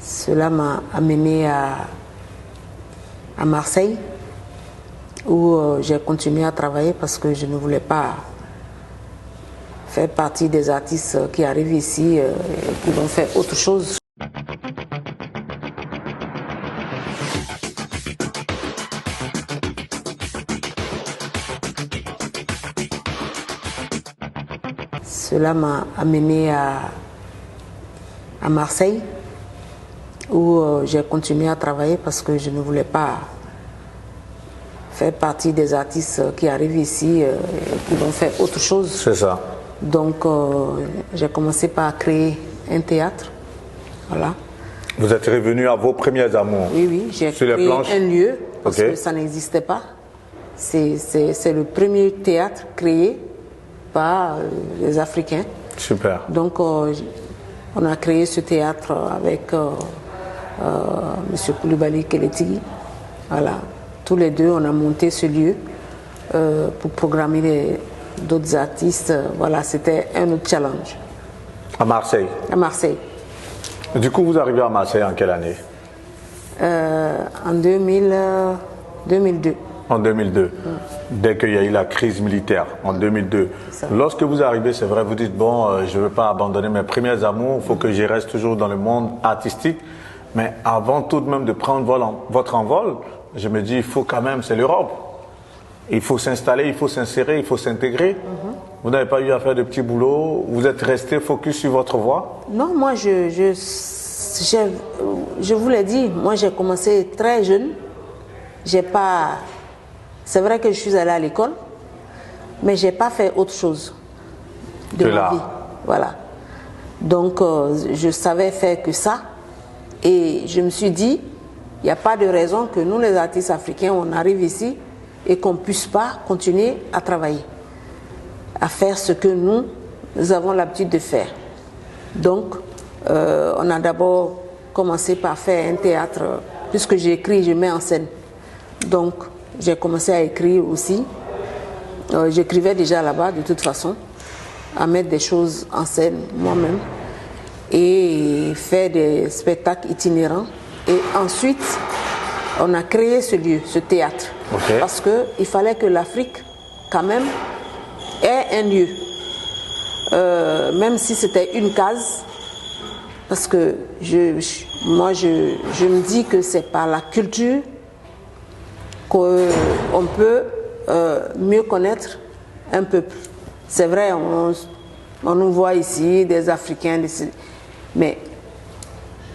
Cela m'a amené à Marseille, où j'ai continué à travailler parce que je ne voulais pas faire partie des artistes qui arrivent ici et qui vont faire autre chose. Cela m'a amené à Marseille, où j'ai continué à travailler parce que je ne voulais pas faire partie des artistes qui arrivent ici et qui vont faire autre chose. C'est ça. Donc j'ai commencé par créer un théâtre. Voilà. Vous êtes revenu à vos premiers amours. Oui, oui, j'ai créé un lieu parce que ça n'existait pas. C'est le premier théâtre créé par les Africains. Super. Donc on a créé ce théâtre avec M. Koulibaly Keleti. Voilà. Tous les deux, on a monté ce lieu pour programmer d'autres artistes. Voilà, c'était un autre challenge. À Marseille? À Marseille. Du coup, vous arrivez à Marseille en quelle année? En 2002. En 2002, dès qu'il y a eu la crise militaire, en 2002. Lorsque vous arrivez, c'est vrai, vous dites, bon, je ne veux pas abandonner mes premiers amours, il faut que je reste toujours dans le monde artistique. Mais avant tout de même de prendre votre envol, je me dis, il faut quand même, c'est l'Europe. Il faut s'installer, il faut s'insérer, il faut s'intégrer. Vous n'avez pas eu à faire de petits boulots, vous êtes resté focus sur votre voie? Non, moi, je vous l'ai dit, moi j'ai commencé très jeune. J'ai pas... C'est vrai que je suis allée à l'école, mais je n'ai pas fait autre chose de ma vie. Voilà. Donc, je savais faire que ça. Et je me suis dit, il n'y a pas de raison que nous, les artistes africains, on arrive ici et qu'on ne puisse pas continuer à travailler, à faire ce que nous avons l'habitude de faire. Donc, on a d'abord commencé par faire un théâtre, puisque j'écris, je mets en scène. Donc, j'ai commencé à écrire aussi. J'écrivais déjà là-bas, de toute façon, à mettre des choses en scène moi-même et faire des spectacles itinérants. Et ensuite, on a créé ce lieu, ce théâtre. Okay. Parce qu'il fallait que l'Afrique, quand même, ait un lieu. Même si c'était une case, parce que moi, je me dis que c'est par la culture qu'on peut mieux connaître un peuple. C'est vrai, on nous voit ici, des Africains, mais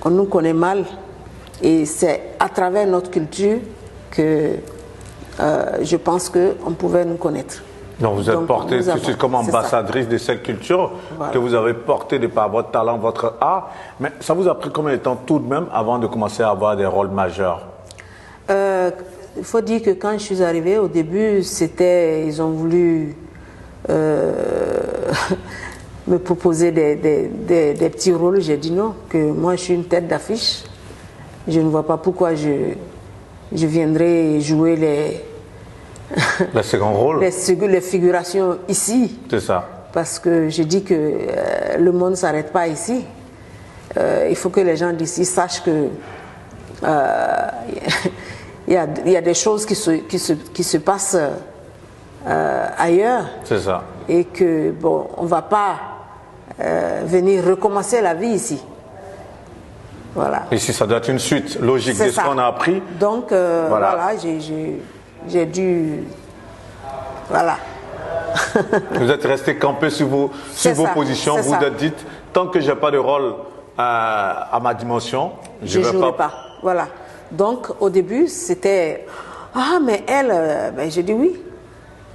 on nous connaît mal. Et c'est à travers notre culture que je pense qu'on pouvait nous connaître. Donc vous êtes portée tout de suite comme ambassadrice de cette culture, voilà, que vous avez portée de par votre talent, votre art. Mais ça vous a pris combien de temps tout de même avant de commencer à avoir des rôles majeurs? Il faut dire que quand je suis arrivée, au début, ils ont voulu me proposer des petits rôles. J'ai dit non, que moi je suis une tête d'affiche. Je ne vois pas pourquoi je viendrais jouer les seconds rôles, les figurations ici. C'est ça. Parce que je dis que le monde ne s'arrête pas ici. Il faut que les gens d'ici sachent que il y a des choses qui se passent ailleurs. C'est ça. Et que, bon, on ne va pas venir recommencer la vie ici. Voilà. Ici, ça doit être une suite logique de ce qu'on a appris. Donc, voilà, j'ai dû... Voilà. Vous êtes resté campé sur vos positions. Vous vous êtes dit, tant que je n'ai pas de rôle à ma dimension, je ne jouerai pas. Voilà. Donc, au début, c'était... Ah, mais elle... Ben, j'ai dit oui.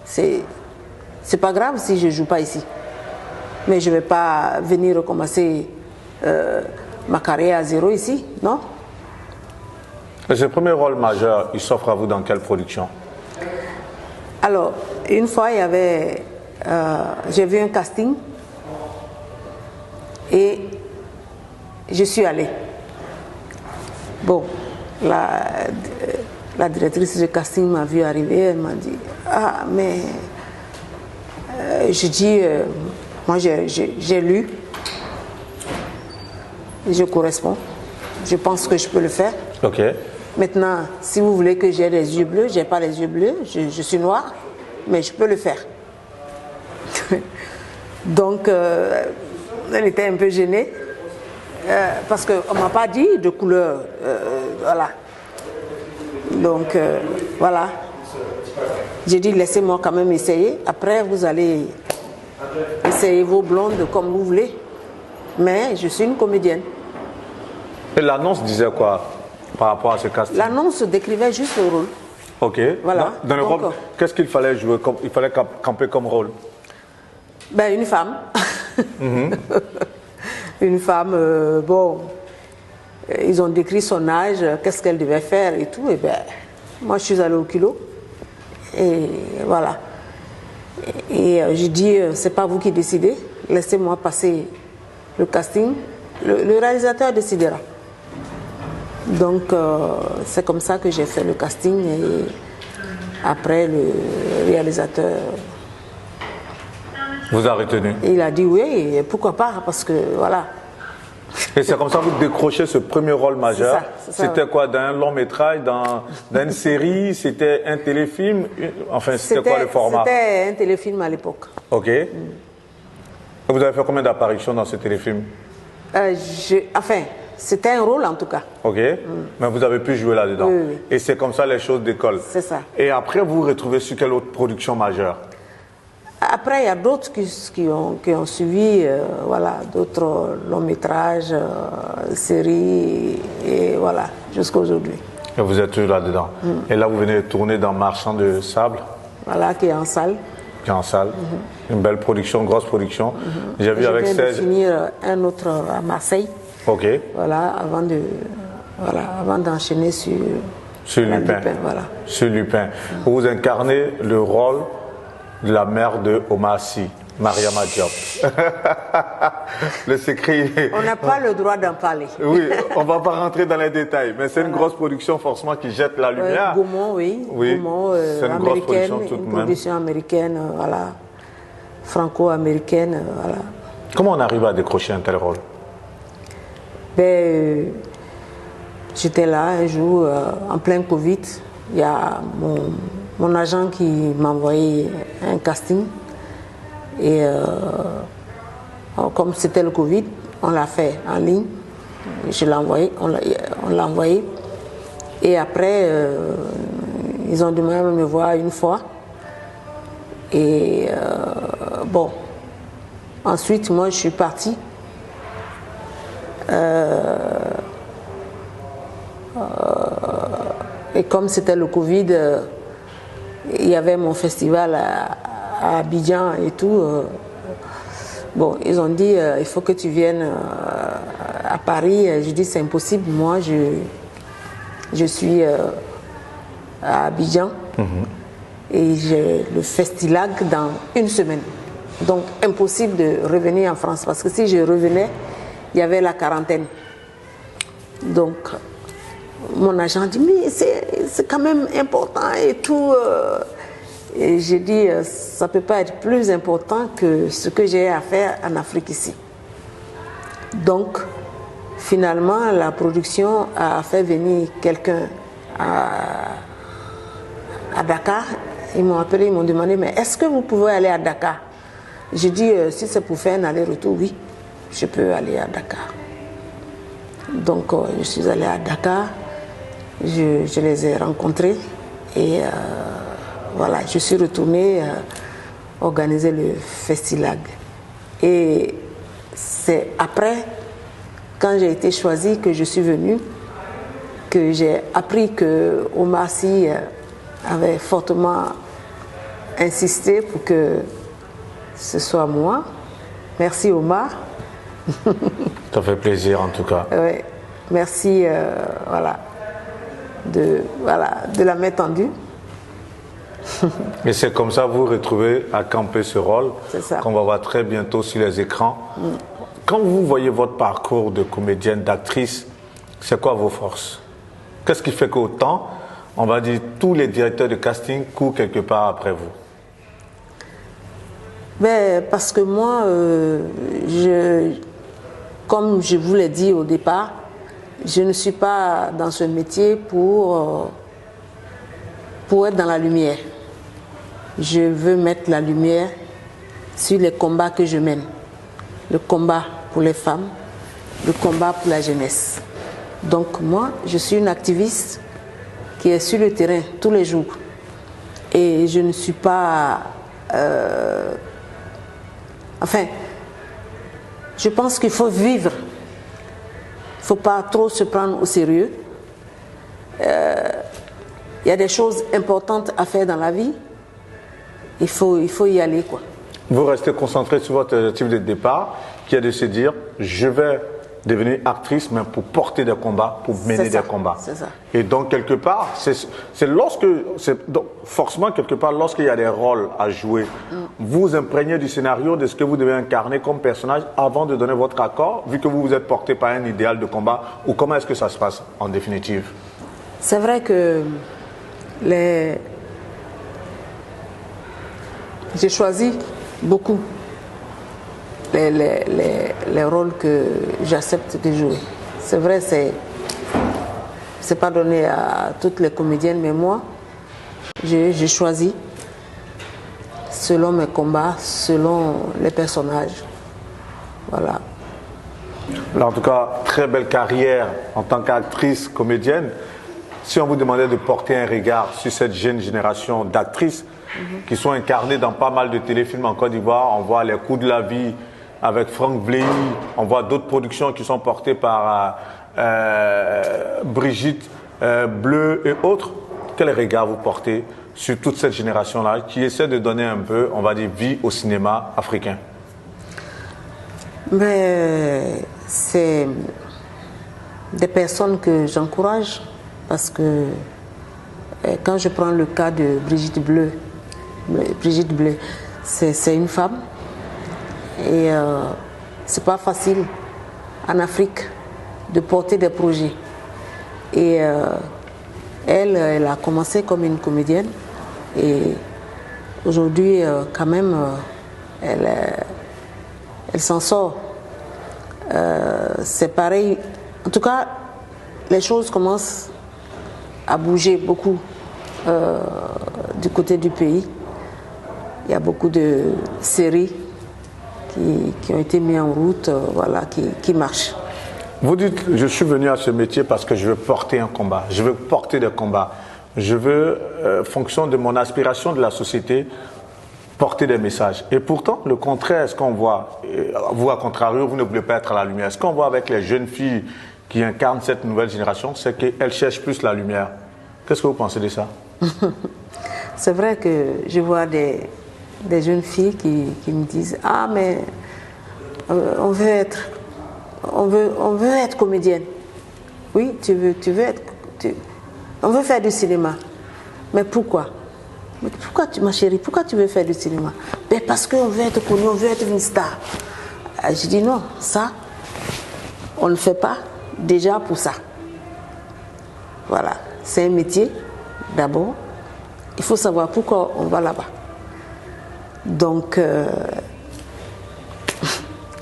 C'est pas grave si je ne joue pas ici. Mais je ne vais pas venir recommencer ma carrière à zéro ici, non? Et ce premier rôle majeur, il s'offre à vous dans quelle production? Alors, une fois, il y avait... j'ai vu un casting et je suis allée. Bon, la directrice de casting m'a vu arriver, elle m'a dit « Ah, mais... je dis, moi j'ai lu, je corresponds. Je pense que je peux le faire. Ok. Maintenant, si vous voulez que j'ai les yeux bleus, je n'ai pas les yeux bleus, je suis noire, mais je peux le faire. Donc, elle était un peu gênée, parce qu'on ne m'a pas dit de couleur. Voilà. Donc, voilà. J'ai dit, laissez-moi quand même essayer. Après, vous allez essayer vos blondes comme vous voulez. Mais je suis une comédienne. Et l'annonce disait quoi par rapport à ce casting? L'annonce décrivait juste le rôle. Ok. Voilà. Dans le rôle, qu'est-ce qu'il fallait jouer comme, il fallait camper comme rôle? Ben, une femme. Une femme, bon, ils ont décrit son âge, qu'est-ce qu'elle devait faire et tout. Et ben, moi, je suis allée au kilo. Et voilà. Et je dis, c'est pas vous qui décidez, laissez-moi passer le casting. Le réalisateur décidera. Donc, c'est comme ça que j'ai fait le casting. Et après, le réalisateur... Vous a retenu? Il a dit oui, pourquoi pas, parce que voilà. Et c'est comme ça que vous décrochez ce premier rôle majeur. C'était quoi, dans un long métrage, dans une série, c'était un téléfilm, enfin c'était quoi le format? C'était un téléfilm à l'époque. Ok. Et vous avez fait combien d'apparitions dans ce téléfilm? Enfin, c'était un rôle en tout cas. Ok. Mais vous avez pu jouer là-dedans. Oui, oui. Et c'est comme ça les choses décollent. C'est ça. Et après, vous vous retrouvez sur quelle autre production majeure? Après, il y a d'autres qui ont suivi, voilà, d'autres longs métrages, séries, et voilà, jusqu'à aujourd'hui. Et vous êtes toujours là-dedans. Et là, vous venez de tourner dans Marchand de sable. Voilà, qui est en salle. Qui est en salle. Une belle production, grosse production. J'ai vu avec 16. Je viens de finir un autre à Marseille. Ok. Voilà, avant d'enchaîner sur Lupin. Voilà. Sur Lupin. Vous incarnez le rôle de la mère de Omar Sy, Mariama Diop. Le secret. On n'a pas le droit d'en parler. Oui, on ne va pas rentrer dans les détails, mais c'est une grosse production forcément qui jette la lumière. Gaumont, oui. Oui, Gaumont, c'est une grosse production tout de même. Une production américaine, voilà, franco-américaine, voilà. Comment on arrive à décrocher un tel rôle? Ben, j'étais là un jour, en plein Covid. Il y a mon agent qui m'a envoyé un casting. Et comme c'était le Covid, on l'a fait en ligne. Je l'ai envoyé, on l'a envoyé. Et après, ils ont demandé de me voir une fois. Et bon, ensuite, moi, je suis partie. Et comme c'était le Covid, il y avait mon festival à Abidjan et tout. Bon, ils ont dit, il faut que tu viennes à Paris. Je dis, c'est impossible. Moi, je suis à Abidjan. Et j'ai le festival dans une semaine. Donc, impossible de revenir en France. Parce que si je revenais, il y avait la quarantaine. Donc, mon agent dit, mais c'est quand même important et tout. Et j'ai dit, ça ne peut pas être plus important que ce que j'ai à faire en Afrique ici. Donc, finalement, la production a fait venir quelqu'un à Dakar. Ils m'ont appelé, ils m'ont demandé, mais est-ce que vous pouvez aller à Dakar? J'ai dit, si c'est pour faire un aller-retour, oui, je peux aller à Dakar. Donc, je suis allée à Dakar, je les ai rencontrés et voilà, je suis retournée organiser le festival. Et c'est après, quand j'ai été choisie, que je suis venue, que j'ai appris que Omar Sy avait fortement insisté pour que ce soit moi. Merci Omar. Ça fait plaisir en tout cas. Ouais. Merci voilà, de la main tendue. Et c'est comme ça que vous vous retrouvez à camper ce rôle qu'on va voir très bientôt sur les écrans. Quand vous voyez votre parcours de comédienne, d'actrice, c'est quoi vos forces? Qu'est-ce qui fait qu'autant, on va dire, tous les directeurs de casting courent quelque part après vous? Ben, parce que moi, comme je vous l'ai dit au départ, je ne suis pas dans ce métier pour être dans la lumière. Je veux mettre la lumière sur les combats que je mène. Le combat pour les femmes, le combat pour la jeunesse. Donc moi, je suis une activiste qui est sur le terrain tous les jours. Et je ne suis pas... Enfin, je pense qu'il faut vivre. Il ne faut pas trop se prendre au sérieux. Il y a des choses importantes à faire dans la vie. Il faut y aller, quoi. Vous restez concentré sur votre objectif de départ, qui est de se dire, je vais devenir actrice, mais pour porter des combats, pour mener des combats. C'est ça. Et donc, quelque part, forcément, quelque part, lorsqu'il y a des rôles à jouer, vous imprégnez du scénario de ce que vous devez incarner comme personnage avant de donner votre accord, vu que vous vous êtes porté par un idéal de combat, ou comment est-ce que ça se passe en définitive? C'est vrai que j'ai choisi beaucoup les rôles que j'accepte de jouer. C'est vrai, c'est pas donné à toutes les comédiennes, mais moi, j'ai choisi selon mes combats, selon les personnages. Voilà. Alors, en tout cas, très belle carrière en tant qu'actrice, comédienne. Si on vous demandait de porter un regard sur cette jeune génération d'actrices qui sont incarnées dans pas mal de téléfilms en Côte d'Ivoire, on voit Les Coups de la vie avec Franck Vlehy, on voit d'autres productions qui sont portées par Brigitte Bleu et autres. Quel regard vous portez sur toute cette génération-là qui essaie de donner un peu, on va dire, vie au cinéma africain? Mais c'est des personnes que j'encourage parce que quand je prends le cas de Brigitte Bleu, c'est une femme et c'est pas facile en Afrique de porter des projets. Et elle a commencé comme une comédienne et aujourd'hui quand même elle s'en sort. C'est pareil. En tout cas, les choses commencent à bouger beaucoup du côté du pays. Il y a beaucoup de séries qui ont été mises en route, voilà, qui marchent. Vous dites, je suis venu à ce métier parce que je veux porter un combat, je veux porter des combats, je veux, fonction de mon aspiration de la société, porter des messages. Et pourtant, le contraire, est-ce qu'on voit, vous à contrario, vous ne voulez pas être à la lumière, ce qu'on voit avec les jeunes filles qui incarnent cette nouvelle génération, c'est qu'elles cherchent plus la lumière. Qu'est-ce que vous pensez de ça? C'est vrai que je vois des jeunes filles qui me disent « Ah, mais on veut être comédienne. » Oui, tu veux être... on veut faire du cinéma. Mais pourquoi? Mais pourquoi, ma chérie, pourquoi tu veux faire du cinéma? Ben parce qu'on veut être connu, on veut être une star. Je dis non, ça, on ne fait pas déjà pour ça. Voilà, c'est un métier, d'abord. Il faut savoir pourquoi on va là-bas. Donc,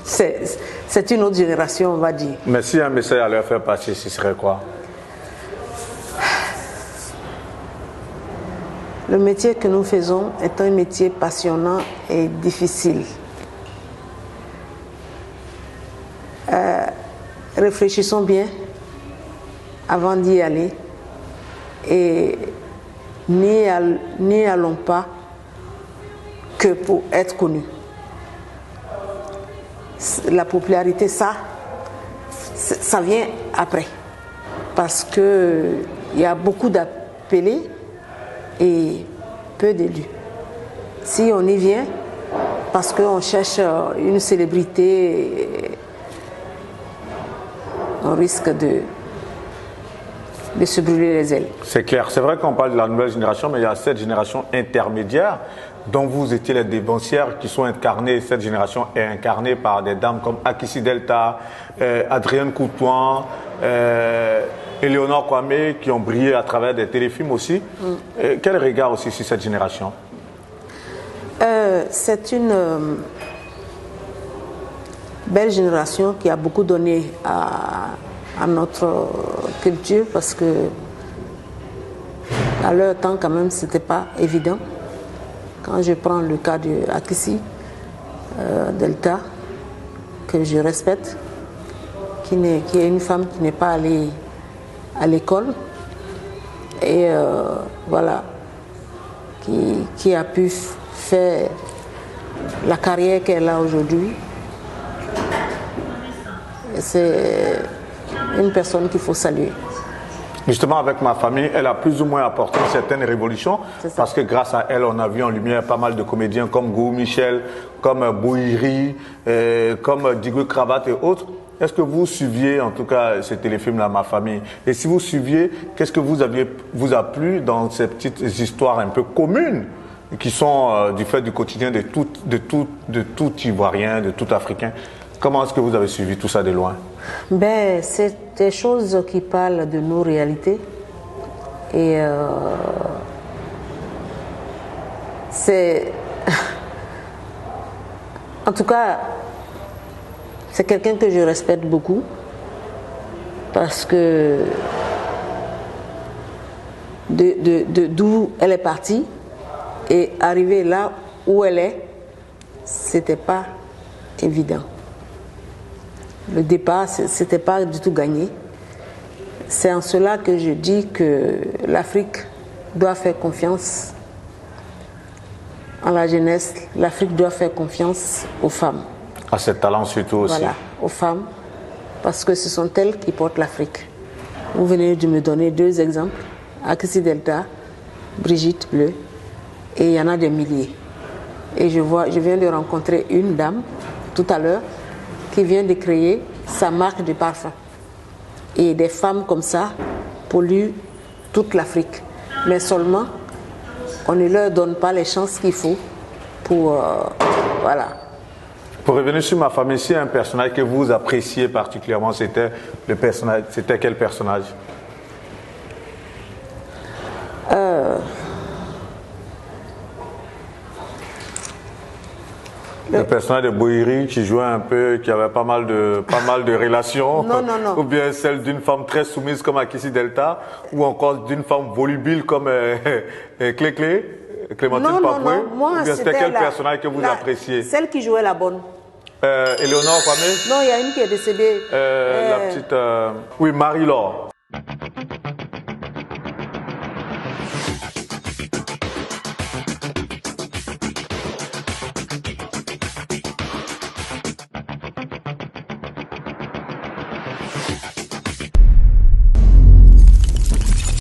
c'est une autre génération, on va dire. Mais si un message à leur faire passer, ce serait quoi? Le métier que nous faisons est un métier passionnant et difficile. Réfléchissons bien avant d'y aller et n'y allons pas que pour être connus. La popularité, ça vient après. Parce qu'il y a beaucoup d'appelés et peu d'élus. Si on y vient parce qu'on cherche une célébrité, on risque de se brûler les ailes. C'est clair. C'est vrai qu'on parle de la nouvelle génération, mais il y a cette génération intermédiaire dont vous étiez les dévancières qui sont incarnées. Cette génération est incarnée par des dames comme Akissi Delta, Adrienne Coutouin, Éléonore Kwame, qui ont brillé à travers des téléfilms aussi. Quel regard aussi sur cette génération? C'est une belle génération qui a beaucoup donné à à notre culture parce que à leur temps quand même c'était pas évident. Quand je prends le cas de Akissi Delta, que je respecte, qui est une femme qui n'est pas allée à l'école et voilà, qui a pu faire la carrière qu'elle a aujourd'hui. C'est une personne qu'il faut saluer. Justement, avec ma famille, elle a plus ou moins apporté certaines révolutions parce que grâce à elle, on a vu en lumière pas mal de comédiens comme Gou Michel, comme Bouhiri, comme Digwe Cravate et autres. Est-ce que vous suiviez en tout cas ce téléfilm-là, Ma famille? Et si vous suiviez, qu'est-ce que vous a plu dans ces petites histoires un peu communes qui sont du fait du quotidien de tout Ivoirien, de tout Africain? Comment est-ce que vous avez suivi tout ça de loin? Ben, c'est des choses qui parlent de nos réalités. Et c'est... En tout cas, c'est quelqu'un que je respecte beaucoup. Parce que d'où elle est partie et arriver là où elle est, c'était pas évident. Le départ, c'était pas du tout gagné. C'est en cela que je dis que l'Afrique doit faire confiance en la jeunesse. L'Afrique doit faire confiance aux femmes. À ses talents surtout aussi. Voilà, aux femmes, parce que ce sont elles qui portent l'Afrique. Vous venez de me donner deux exemples, Akissi Delta, Brigitte Bleu, et il y en a des milliers. Et je viens de rencontrer une dame tout à l'heure qui vient de créer sa marque de parfum. Et des femmes comme ça polluent toute l'Afrique. Mais seulement, on ne leur donne pas les chances qu'il faut pour... voilà. Pour revenir sur Ma famille, si un personnage que vous appréciez particulièrement, c'était quel personnage? Le personnage de Bouhiri qui jouait un peu, qui avait pas mal de relations. Non, non, non. Ou bien celle d'une femme très soumise comme Akissi Delta, ou encore d'une femme volubile comme Clémentine Papoué. Moi, ou bien c'était quel personnage que vous appréciez? Celle qui jouait la bonne. Éléonore Kwame? Non, il y a une qui est décédée. La petite... oui, Marie-Laure.